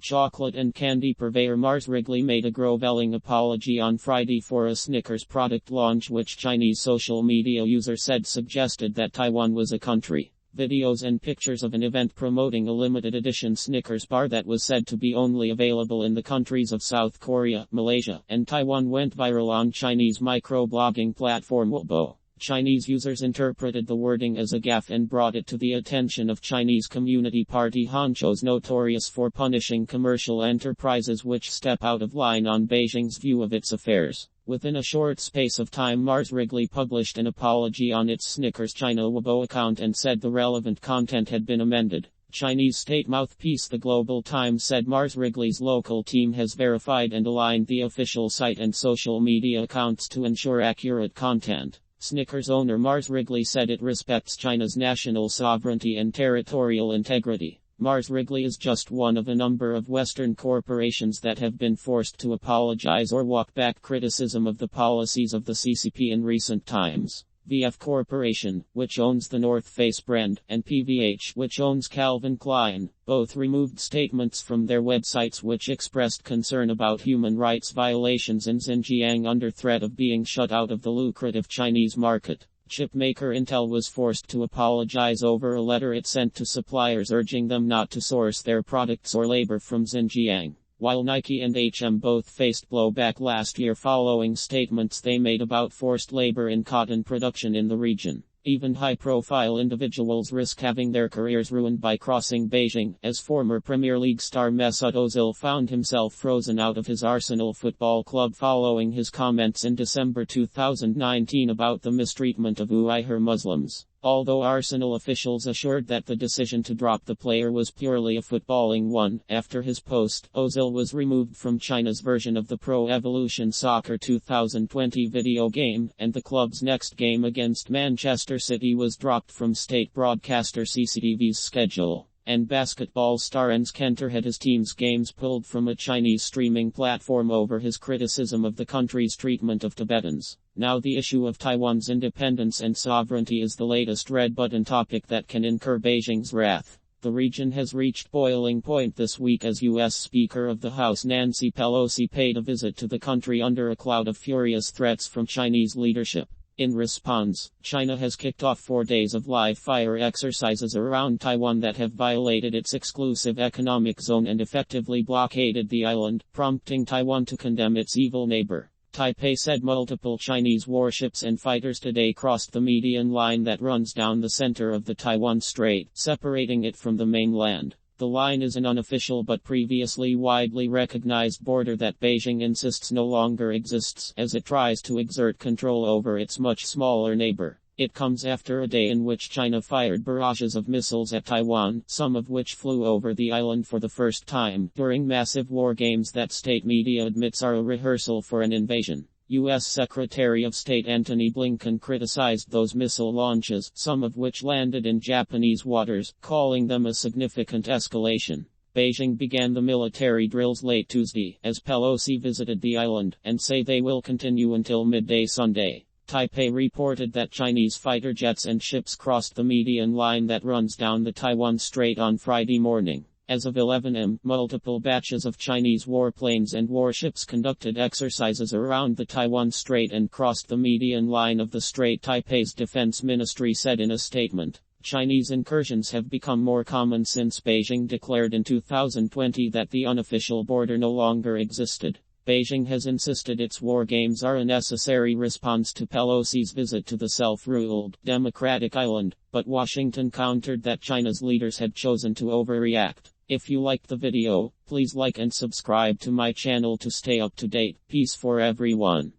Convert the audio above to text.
Chocolate and candy purveyor Mars Wrigley made a grovelling apology on Friday for a Snickers product launch which Chinese social media user said suggested that Taiwan was a country. Videos and pictures of an event promoting a limited edition Snickers bar that was said to be only available in the countries of South Korea, Malaysia, and Taiwan went viral on Chinese microblogging platform Weibo. Chinese users interpreted the wording as a gaffe and brought it to the attention of Chinese Community Party honchos notorious for punishing commercial enterprises which step out of line on Beijing's view of its affairs. Within a short space of time, Mars Wrigley published an apology on its Snickers China Weibo account and said the relevant content had been amended. Chinese state mouthpiece The Global Times said Mars Wrigley's local team has verified and aligned the official site and social media accounts to ensure accurate content. Snickers owner Mars Wrigley said it respects China's national sovereignty and territorial integrity. Mars Wrigley is just one of a number of Western corporations that have been forced to apologize or walk back criticism of the policies of the CCP in recent times. VF Corporation, which owns the North Face brand, and PVH, which owns Calvin Klein, both removed statements from their websites which expressed concern about human rights violations in Xinjiang under threat of being shut out of the lucrative Chinese market. Chip maker Intel was forced to apologize over a letter it sent to suppliers urging them not to source their products or labor from Xinjiang. While Nike and H&M both faced blowback last year following statements they made about forced labor in cotton production in the region. Even high-profile individuals risk having their careers ruined by crossing Beijing, as former Premier League star Mesut Ozil found himself frozen out of his Arsenal football club following his comments in December 2019 about the mistreatment of Uyghur Muslims. Although Arsenal officials assured that the decision to drop the player was purely a footballing one, after his post, Ozil was removed from China's version of the Pro Evolution Soccer 2020 video game, and the club's next game against Manchester City was dropped from state broadcaster CCTV's schedule. And basketball star Enes Kanter had his team's games pulled from a Chinese streaming platform over his criticism of the country's treatment of Tibetans. Now the issue of Taiwan's independence and sovereignty is the latest red-button topic that can incur Beijing's wrath. The region has reached boiling point this week as U.S. Speaker of the House Nancy Pelosi paid a visit to the country under a cloud of furious threats from Chinese leadership. In response, China has kicked off 4 days of live-fire exercises around Taiwan that have violated its exclusive economic zone and effectively blockaded the island, prompting Taiwan to condemn its evil neighbor. Taipei said multiple Chinese warships and fighters today crossed the median line that runs down the center of the Taiwan Strait, separating it from the mainland. The line is an unofficial but previously widely recognized border that Beijing insists no longer exists as it tries to exert control over its much smaller neighbor. It comes after a day in which China fired barrages of missiles at Taiwan, some of which flew over the island for the first time during massive war games that state media admits are a rehearsal for an invasion. U.S. Secretary of State Antony Blinken criticized those missile launches, some of which landed in Japanese waters, calling them a significant escalation. Beijing began the military drills late Tuesday, as Pelosi visited the island, and say they will continue until midday Sunday. Taipei reported that Chinese fighter jets and ships crossed the median line that runs down the Taiwan Strait on Friday morning. As of 11 am, multiple batches of Chinese warplanes and warships conducted exercises around the Taiwan Strait and crossed the median line of the strait, Taipei's defense ministry said in a statement. Chinese incursions have become more common since Beijing declared in 2020 that the unofficial border no longer existed. Beijing has insisted its war games are a necessary response to Pelosi's visit to the self-ruled, democratic island, but Washington countered that China's leaders had chosen to overreact. If you liked the video, please like and subscribe to my channel to stay up to date. Peace for everyone.